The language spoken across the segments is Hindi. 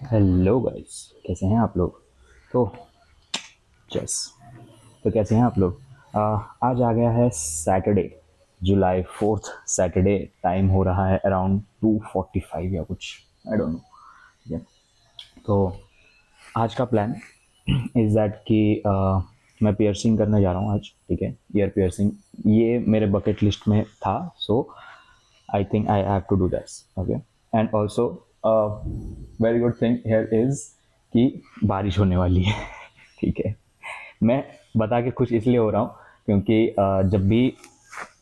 हेलो गाइस, कैसे हैं आप लोग। तो चेस तो कैसे हैं आप लोग। आज आ गया है सैटरडे, जुलाई 4th सैटरडे। टाइम हो रहा है अराउंड 2:45 या कुछ, आई डोंट नो। ठीक है, तो आज का प्लान इज़ दैट कि मैं पियर्सिंग करने जा रहा हूँ आज। ठीक है, ईयर पियर्सिंग ये मेरे बकेट लिस्ट में था, so I think I have to do this. Okay, and also very good thing here is कि बारिश होने वाली है। ठीक है, मैं बता के खुश इसलिए हो रहा हूँ क्योंकि जब भी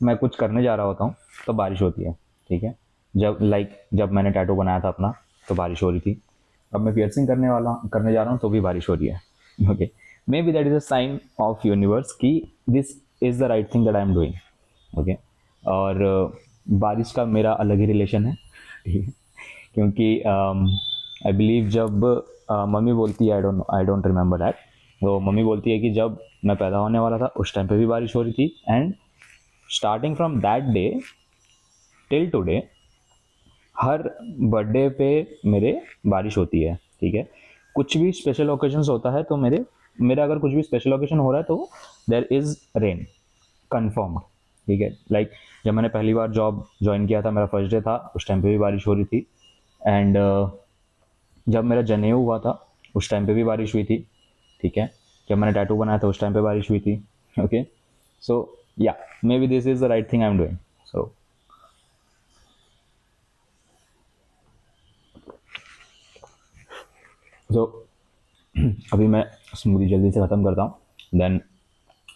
मैं कुछ करने जा रहा होता हूँ तो बारिश होती है। ठीक है, जब मैंने टैटू बनाया था अपना तो बारिश हो रही थी। अब मैं पियर्सिंग करने जा रहा हूँ तो भी बारिश हो रही है। Okay, maybe that is a sign of universe कि this is the right thing that I am doing. Okay, और बारिश का मेरा अलग ही रिलेशन है। ठीक है, क्योंकि आई बिलीव जब मम्मी बोलती है, आई डोंट रिमेंबर दैट, तो मम्मी बोलती है कि जब मैं पैदा होने वाला था उस टाइम पे भी बारिश हो रही थी, and starting from that day till today her birthday पे मेरे बारिश होती है। ठीक है, कुछ भी स्पेशल ओकेजन्स होता है तो मेरा अगर कुछ भी स्पेशल ओकेजन हो रहा है तो देर इज़ रेन कन्फर्म। ठीक है, जब मैंने पहली बार जॉब ज्वाइन किया था, मेरा फर्स्ट डे था, उस टाइम पे भी बारिश हो रही थी। एंड जब मेरा जनेऊ हुआ था उस टाइम पे भी बारिश हुई थी। ठीक है, जब मैंने टैटू बनाया था उस टाइम पे बारिश हुई थी। Okay, so yeah maybe this is the right thing I am doing. So so अभी मैं स्मूदी जल्दी से ख़त्म करता हूँ, देन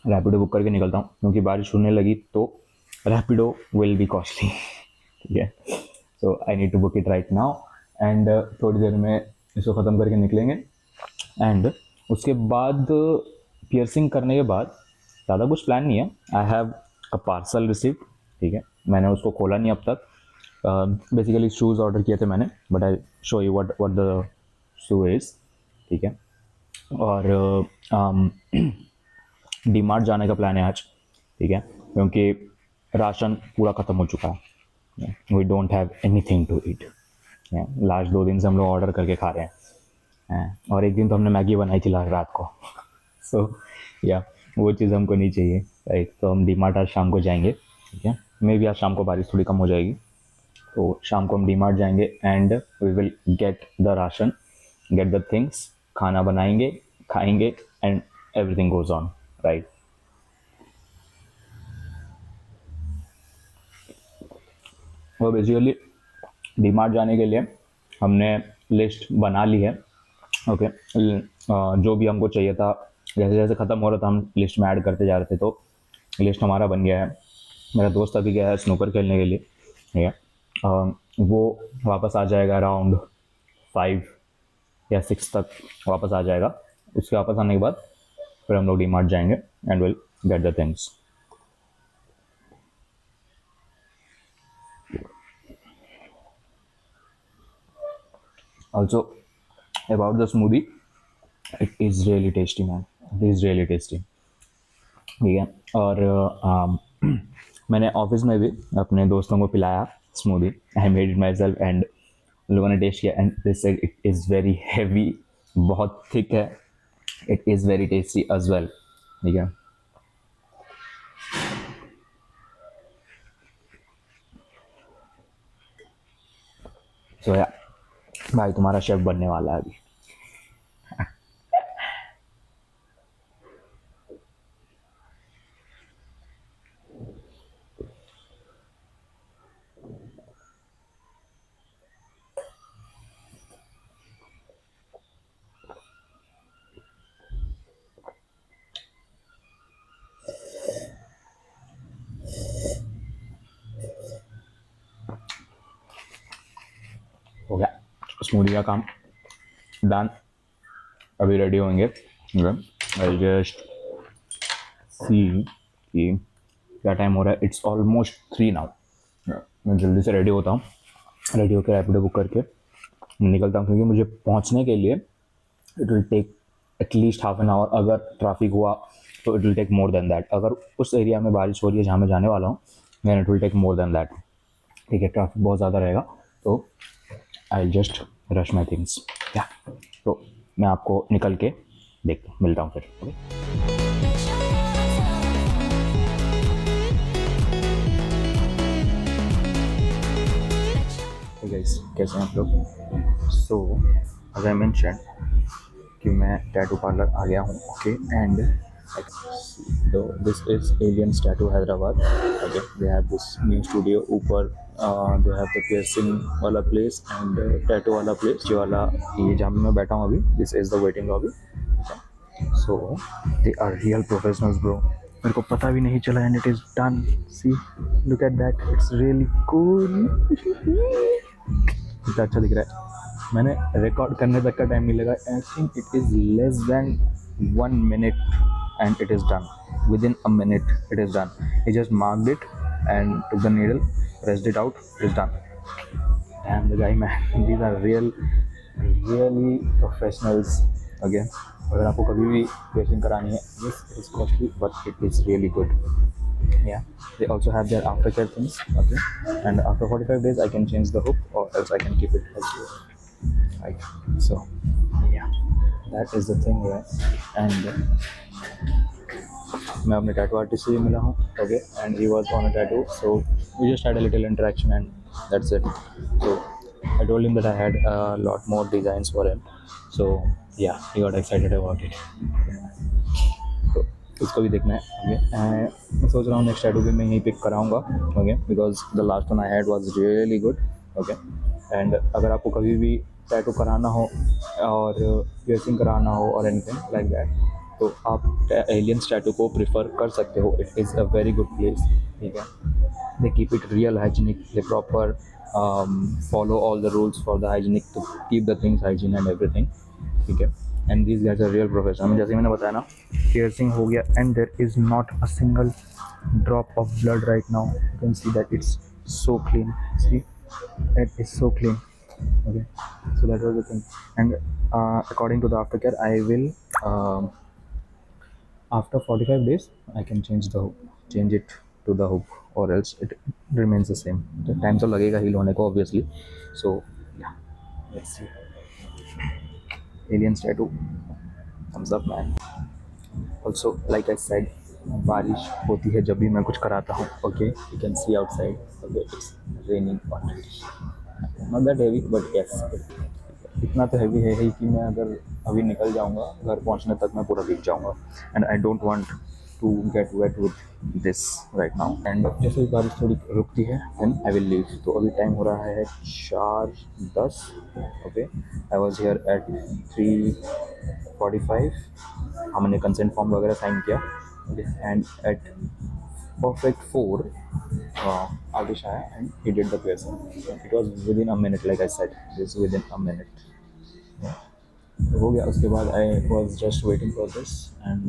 रैपिडो बुक करके निकलता हूँ क्योंकि बारिश होने लगी तो रैपिडो विल बी कॉस्टली। ठीक है, so I need to book it right now, and थोड़ी देर में इसको ख़त्म करके निकलेंगे। एंड उसके बाद पियर्सिंग करने के बाद ज़्यादा कुछ प्लान नहीं है। I have a parcel received. ठीक है, मैंने उसको खोला नहीं अब तक। बेसिकली शूज़ ऑर्डर किए थे मैंने, but I show you what what the shoe is. ठीक है, और डी मार्ट जाने का प्लान है आज। ठीक है, क्योंकि राशन पूरा ख़त्म हो चुका है। We don't have anything to eat. Last 2 दिन से हम लोग ऑर्डर करके खा रहे हैं, और एक दिन तो हमने मैगी बनाई थी रात को। सो या वो चीज़ हमको नहीं चाहिए। राइट, तो हम डी मार्ट आज शाम को जाएंगे। ठीक है, मे बी आज शाम को बारिश थोड़ी कम हो जाएगी तो शाम को हम डी मार्ट जाएंगे and we will get the ration, get the things, खाना बनाएंगे, खाएंगे, and everything goes on. Right, वो बेसिकली डी मार्ट जाने के लिए हमने लिस्ट बना ली है। ओके, जो भी हमको चाहिए था, जैसे जैसे ख़त्म हो रहा था हम लिस्ट में ऐड करते जा रहे थे, तो लिस्ट हमारा बन गया है। मेरा दोस्त अभी गया है स्नूकर खेलने के लिए। ठीक है, वो वापस आ जाएगा अराउंड 5 या 6 तक वापस आ जाएगा। उसके वापस आने के बाद फिर हम लोग डी मार्ट जाएंगे and will get the things. Also about the smoothie, it is really tasty man, it is really tasty. ठीक है, और मैंने ऑफिस में भी अपने दोस्तों को पिलाया smoothie. I made it myself and लोगों ने टेस्ट किया and they said it is very heavy, बहुत थिक है। It is very tasty as well. ठीक है, सो या भाई तुम्हारा शेफ बनने वाला है अभी। हो गया स्मूदी का काम डन, अभी रेडी होंगे। आई जस्ट सी कि क्या टाइम हो रहा है। It's almost 3 now. मैं जल्दी से रेडी होता हूँ, रेडी होकर रैपिडो बुक करके निकलता हूँ क्योंकि मुझे पहुँचने के लिए it will take at least half an hour. अगर ट्रैफिक हुआ तो it will take more than that. अगर उस एरिया में बारिश हो रही है जहाँ मैं जाने वाला हूँ, then it will take more than that. ठीक है, ट्रैफिक बहुत ज़्यादा रहेगा तो I just rush my things. या तो मैं आपको निकल के मिलता हूँ फिर। ओके गाइस, कैसे हैं आप लोग? सो एज आई मेंशन कि मैं टैटू पार्लर आ गया हूँ। ओके एंड तो this is aliens tattoo Hyderabad. Okay, they have this new studio ऊपर। दे हैव द पियर्सिंग वाला प्लेस एंड टैटू वाला प्लेस। जो वाला ये जहाँ मैं बैठा हूँ अभी, this is the waiting lobby. So they are real professionals bro. मेरे को पता भी नहीं चला and it is done. See, look at that, it's really cool. कितना अच्छा दिख रहा है। मैंने रिकॉर्ड करने तक का टाइम नहीं लगा। I think it is less than 1 minute and it is done. Within a minute it is done. He just marked it and took the needle, pressed it out, it is done. Damn the guy, man. These are really professionals. Okay, अगर आपको कभी भी piercing करानी है, yes, it is costly but it is really good. Yeah, they also have their aftercare things. Okay, and after 45 days I can change the hook or else I can keep it as well. Right, so yeah, that is the thing here. And मैं अपने टैटू आर्टिस्ट से भी मिला हूँ। Okay, and he was on a tattoo, so we just had a little interaction and that's it. So I told him that I had a lot more designs for him, so yeah he got excited about it. तो इसको भी देखना है। ओके, मैं सोच रहा हूँ नेक्स्ट टैटू भी मैं यहीं पिक कराऊंगा। Okay, because the last one I had was really good. Okay, and अगर आपको कभी भी टैटू कराना हो और पियर्सिंग कराना हो और एनीथिंग लाइक दैट, तो आप एलियंस टैटू को प्रिफर कर सकते हो। It is a very good place. ठीक है, they keep it real hygienic, they proper follow all the rules for the hygienic to keep the things hygiene and everything. ठीक है, and this guys are real professional. जैसे मैंने बताया ना, पियर्सिंग हो गया and there is not a single drop of blood right now. You can see that it's so clean. See, it is so clean. Okay, so that was the thing. And according to the aftercare, I will after 45 days I can change it to the hook or else it remains the same. The time तो लगेगा heal होने को obviously. So yeah, let's see. Aliens tattoo, thumbs up man. Also, like I said, बारिश होती है जब भी मैं कुछ कराता हूँ। Okay, you can C outside. Okay, it's raining already. Not that heavy but yes, इतना तो हैवी है ही कि मैं अगर अभी निकल जाऊंगा घर पहुंचने तक मैं पूरा भीग जाऊंगा। And I don't want to get wet with this right now. And जैसे ही बारिश थोड़ी रुकती है देन आई विल लीव। तो अभी टाइम हो रहा है 4:10। Okay, I was here at 3:45। हमने कंसेंट फॉर्म वगैरह साइन किया। एंड एट perfect 4 Adish आया and he did the piercing. It was within a minute, like I said, this within a minute. तो हो गया। उसके बाद I was just waiting for this and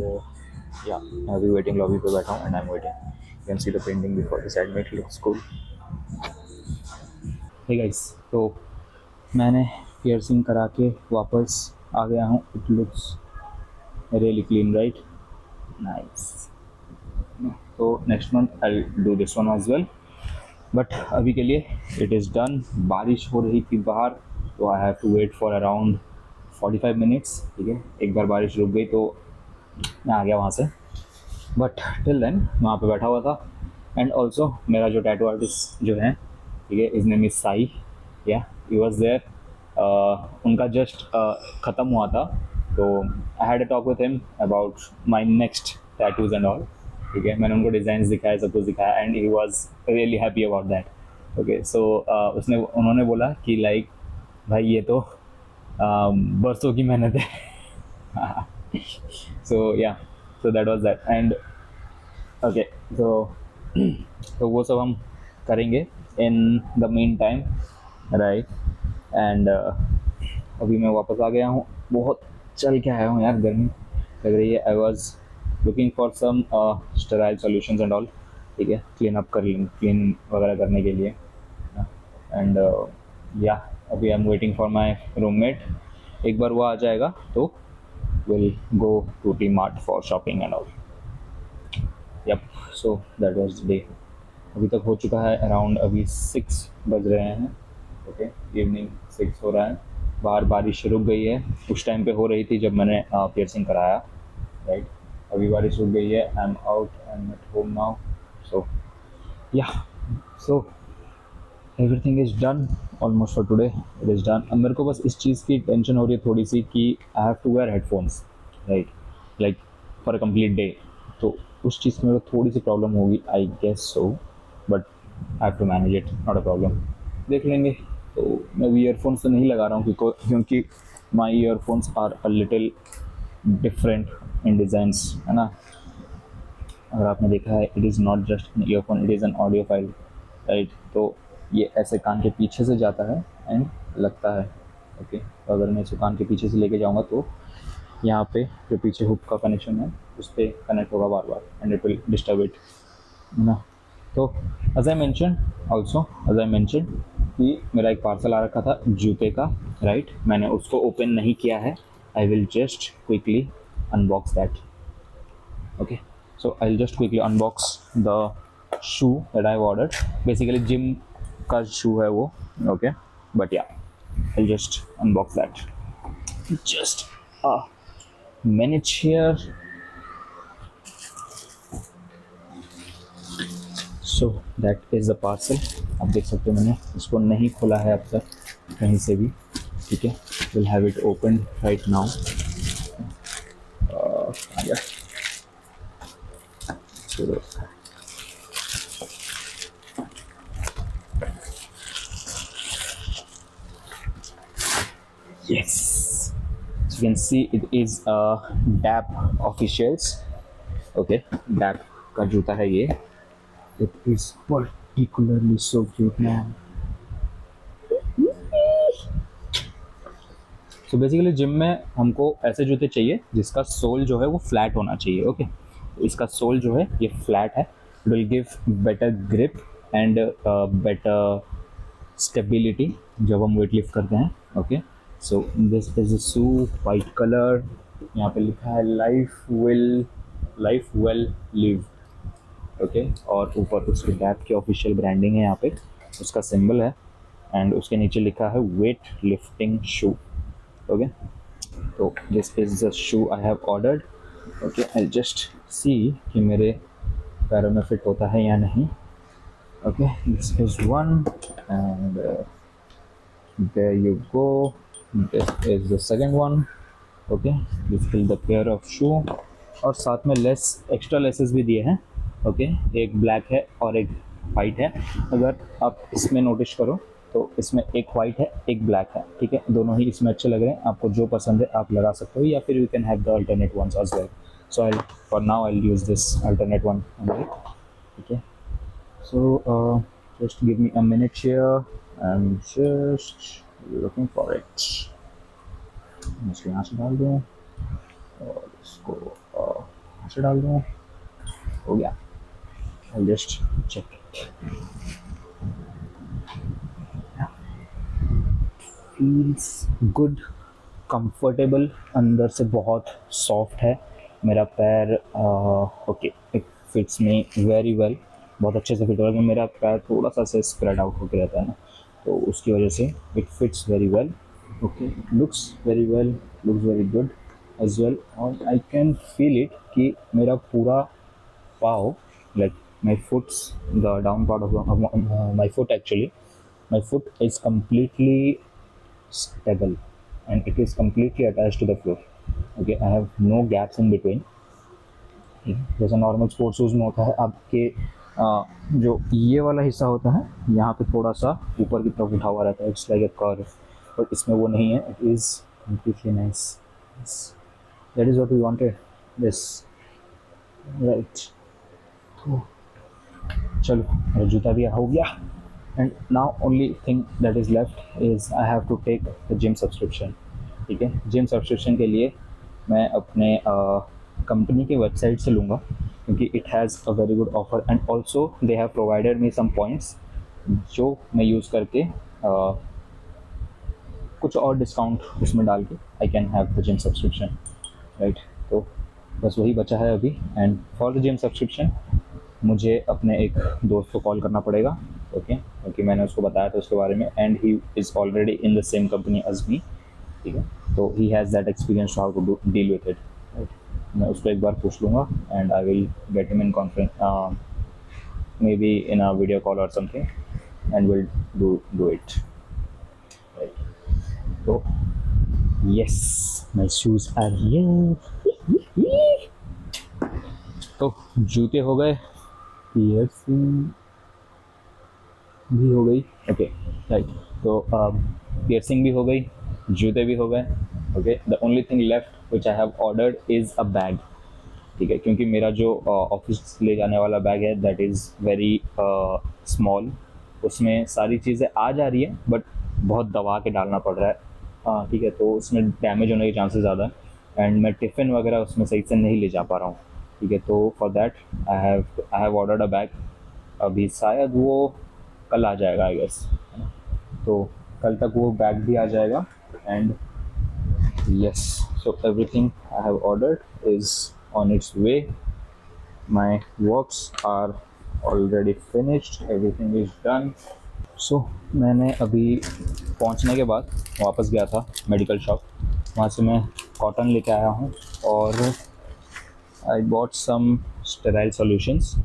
yeah, मैं अभी वेटिंग लॉबी पे बैठा हूँ and I'm waiting. You can see the painting before the side, it looks cool. Hey guys, तो मैंने piercing करा के वापस आ गया हूँ। It looks really clean, right? Nice. तो next month I do this one as well, but अभी के लिए इट इज़ डन। बारिश हो रही थी बाहर, तो I have to wait for around 45 minutes. ठीक है, एक बार बारिश रुक गई तो मैं आ गया वहाँ से, बट टिल देन वहाँ पे बैठा हुआ था। एंड ऑल्सो मेरा जो टैटू आर्टिस्ट जो है, ठीक है, his name is Sai. Yeah he was there. उनका जस्ट ख़त्म हुआ था, तो I had a talk with him about my next tattoos and all. ठीक है, मैंने उनको डिज़ाइंस दिखाया, सब कुछ दिखाया and he was really happy about that. Okay, so उन्होंने बोला कि लाइक भाई ये तो बरसों की मेहनत है। सो yeah, so that was that and okay, तो वो सब हम करेंगे in the mean time, right. And अभी मैं वापस आ गया हूँ। बहुत चल के आया हूँ यार, गर्मी लग रही है। I was looking for some sterile solutions and all. ठीक है, क्लीन वगैरह करने के लिए। एंड या अभी I am waiting for my roommate. एक बार वो आ जाएगा तो will go to DMart for shopping and all. Yup, so that was the day. अभी तक हो चुका है अराउंड, अभी 6 बज रहे हैं। ओके, इवनिंग 6 हो रहा है बाहर बारिश रुक गई है, उस टाइम पे हो रही थी जब मैंने पियर्सिंग कराया, राइट। अभी बारिश रुक गई है, I am out, I am at home now, so yeah, so everything is done almost for today, it is done. अब मेरे को बस इस चीज़ की टेंशन हो रही है थोड़ी सी कि I have to wear headphones, right, like for a complete day. तो उस चीज़ में थोड़ी सी प्रॉब्लम होगी, I guess so, but I have to manage it, not a problem, देख लेंगे। तो मैं भी ईयरफोन्स तो नहीं लगा रहा हूँ क्योंकि my earphones are a little different in designs, है ना। अगर आपने देखा है, it is not just an earphone, it is an audio file, right. तो ये ऐसे कान के पीछे से जाता है एंड लगता है, ओके। तो अगर मैं इसको कान के पीछे से लेके जाऊँगा तो यहाँ पे जो पीछे हुक का कनेक्शन है उस पर कनेक्ट होगा बार बार and it will disturb it, है ना। तो as I mention also, as I mention कि मेरा एक पार्सल आ रखा था जूते का, राइट। मैंने उसको ओपन नहीं किया है, I will just quickly unbox that, okay. So I'll just quickly unbox the shoe that I've ordered, basically gym का shoe है वो, okay, but yeah, I'll just unbox that, just a minute here. So that is the parcel, आप देख सकते हो मैंने इसको नहीं खोला है अब तक कहीं से भी, ठीक है। we'll have it open right now. Yeah. Yes, so you can see it is a DAP officials, okay, DAP का जूता है ये, it is particularly so cute man. So basically gym में हमको ऐसे जूते चाहिए जिसका सोल जो है वो फ्लैट होना चाहिए, ओके। इसका सोल जो है ये फ्लैट है, it will give better grip and better stability जब हम वेट लिफ्ट करते हैं, okay. So this is a shoe, white colour, यहाँ पे लिखा है लाइफ वेल लिव, ओके। और ऊपर उसके डैप की ऑफिशियल ब्रांडिंग है, यहाँ पे उसका सिंबल है एंड उसके नीचे लिखा है वेट लिफ्टिंग शू, ओके। तो this is the shoe I have ordered, okay. I just see कि मेरे पैरों में फिट होता है या नहीं, okay. This is one and there you go, this is the second one, okay. This is the pair of shoe और साथ में लेस एक्स्ट्रा लेसेस भी दिए हैं, ओके। एक ब्लैक है और एक वाइट है, अगर आप इसमें नोटिस करो तो इसमें एक वाइट है एक ब्लैक है, ठीक है। दोनों ही इसमें अच्छे लग रहे हैं, आपको जो पसंद है आप लगा सकते हो या फिर you can have the alternate ones as well. So I for now I use this alternate one, ठीक है। So just give me a minute here. I'm just looking for it. इसको यहाँ से डाल दूँ और इसको यहाँ से डाल दूँ, हो गया। I'll just check it. Yeah. Feels good, comfortable, अंदर से बहुत soft है मेरा पैर, okay. It fits me very well, बहुत अच्छे से फिट हो रहा है। मेरा पैर थोड़ा सा से स्प्रेड आउट होकर रहता है ना, तो उसकी वजह से it fits very well, okay. Looks very well, looks very good as well. और आई कैन फील इट कि मेरा पूरा पाव, like my foots, the down part of my foot, actually my foot is completely stable and it is completely attach to the floor, okay. I have no gaps in between, जैसा नॉर्मल स्पोर्ट्स शूज़ में होता है आपके जो ये वाला हिस्सा होता है यहाँ पे थोड़ा सा ऊपर की तरफ उठा हुआ रहता है, it's like a curve, but इसमें वो नहीं है, it is completely nice, that is what we wanted, this, right. तो चलो मेरा जूता भी हो गया and now only thing that is left is I have to take the gym subscription, ठीक है। जिम सब्सक्रिप्शन के लिए मैं अपने कंपनी के वेबसाइट से लूँगा क्योंकि it has a very good offer and also they have provided me some points जो मैं यूज़ करके कुछ और डिस्काउंट उसमें डाल के I can have the gym subscription, right. तो बस वही बचा है अभी and for the gym subscription मुझे अपने एक दोस्त को कॉल करना पड़ेगा, ओके, क्योंकि मैंने उसको बताया था उसके बारे में and he is already in the same company as me, ठीक है, तो he has that experience how to deal with it, right. मैं उसको एक बार पूछ लूँगा and I will get him in conference, maybe in a video call और something, and will do it, right. तो yes, my shoes are here. तो जूते हो गए, पियर्सिंग भी हो गई, ओके, राइट। तो पियर्सिंग भी हो गई, जूते भी हो गए, okay. The only thing left which I have ordered is a bag, ठीक है, क्योंकि मेरा जो ऑफिस ले जाने वाला बैग है दैट इज़ वेरी स्मॉल, उसमें सारी चीज़ें आ जा रही है बट बहुत दबा के डालना पड़ रहा है, हाँ ठीक है, तो उसमें डैमेज होने के चांसेस ज़्यादा है एंड मैं टिफ़िन वगैरह उसमें सही से नहीं ले जा पा रहा हूँ, ठीक है। तो for that I have ordered a bag, अभी शायद वो कल आ जाएगा आई गेस, है ना। तो कल तक वो बैग भी आ जाएगा and yes, so everything I have ordered is on its way. My works are already finished, everything is done. So मैंने अभी पहुंचने के बाद वापस गया था मेडिकल शॉप, वहाँ से मैं कॉटन लेके आया हूँ और I bought some sterile solutions,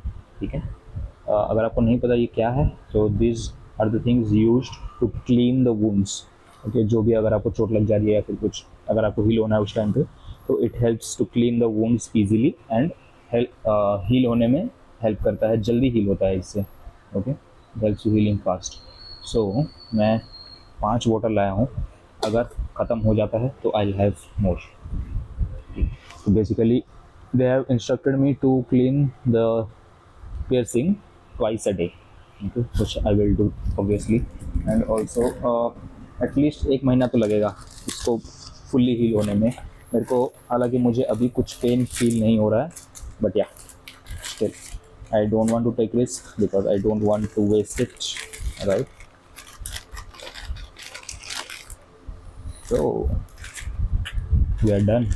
ठीक है। अगर आपको नहीं पता ये क्या है, तो this are the things used to clean the wounds, okay. जो भी अगर आपको चोट लग जा रही है या फिर कुछ अगर आपको हील होना है उस टाइम पे, तो it helps to clean the wounds easily and heal होने में हेल्प करता है, जल्दी हील होता है इससे, okay. Helps you healing fast. So मैं 5 बॉटल लाया हूँ, अगर ख़त्म हो जाता है तो I have more. So basically they have instructed me to clean the piercing twice a day, okay, which I will do obviously, and also at least 1 महीना तो लगेगा इसको फुल्ली हील होने में मेरे को। हालांकि मुझे अभी कुछ पेन फील नहीं हो रहा है, बट या still I don't want to take risk because I don't want to waste it, right. So we are done.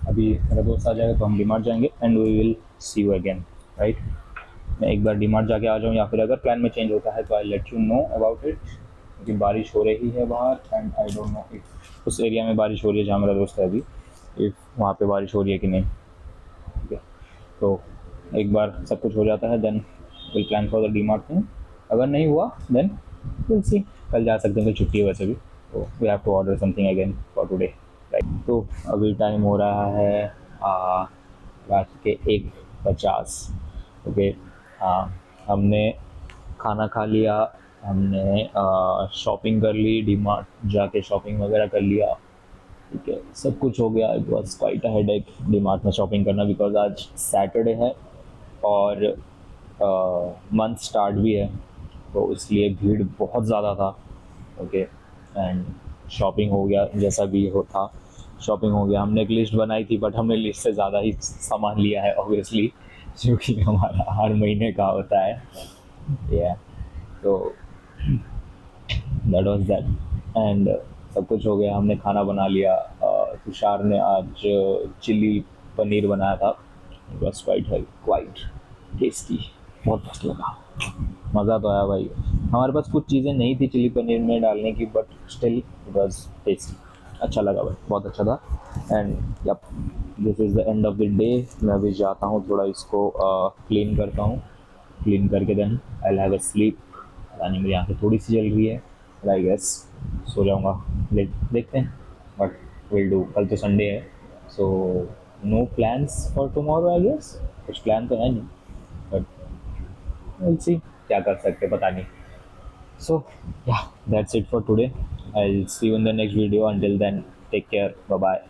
अभी मेरा दोस्त आ जाएगा तो हम डीमार्ट जाएंगे and we will see you again, right. मैं एक बार डीमार्ट जाके आ जाऊँ या फिर अगर प्लान में चेंज होता है तो I let you know about it, क्योंकि बारिश हो रही है बाहर and I don't know if उस एरिया में बारिश हो रही है जहाँ मेरा दोस्त है अभी, इफ वहाँ पे बारिश हो रही है कि नहीं, ठीक है। तो एक बार सब कुछ हो जाता है then will plan for the DMart thing, अगर नहीं हुआ देन विल सी, कल जा सकते हैं, कल छुट्टी है वैसे भी, तो we have to order something again for today, right. तो अभी टाइम हो रहा है रात के 1:50, ओके। हमने खाना खा लिया, हमने शॉपिंग कर ली, डीमार्ट जाके शॉपिंग वगैरह कर लिया, ठीक है, सब कुछ हो गया। It was quite a headache DMart में शॉपिंग करना बिकॉज आज सैटरडे है और मंथ स्टार्ट भी है, तो इसलिए भीड़ बहुत ज़्यादा था, ओके। एंड शॉपिंग हो गया, जैसा भी हो था शॉपिंग हो गया। हमने एक लिस्ट बनाई थी बट हमने लिस्ट से ज़्यादा ही सामान लिया है ऑब्वियसली, जो कि हमारा हर महीने का होता है, या तो दैट वाज दैट एंड सब कुछ हो गया। हमने खाना बना लिया, तुषार ने आज चिली पनीर बनाया था, इट वॉज क्वाइट टेस्टी, बहुत मस्त लगा, मज़ा तो आया भाई। हमारे पास कुछ चीज़ें नहीं थी चिली पनीर में डालने की but still it was tasty, अच्छा लगा भाई, बहुत अच्छा था। And yup, this is the end of the day. मैं अभी जाता हूँ, थोड़ा इसको क्लीन करता हूँ, क्लीन करके then I will have a sleep. यानी मेरी आँखें थोड़ी सी जल रही है, आई गेस सो जाऊँगा, देखते हैं बट विल डू। कल तो संडे है, so no plans for tomorrow I guess, कुछ प्लान तो है नहीं बट विल सी, क्या कर सकते पता नहीं। सो या that's it for today, I will see you in the next video, until then take care, bye bye.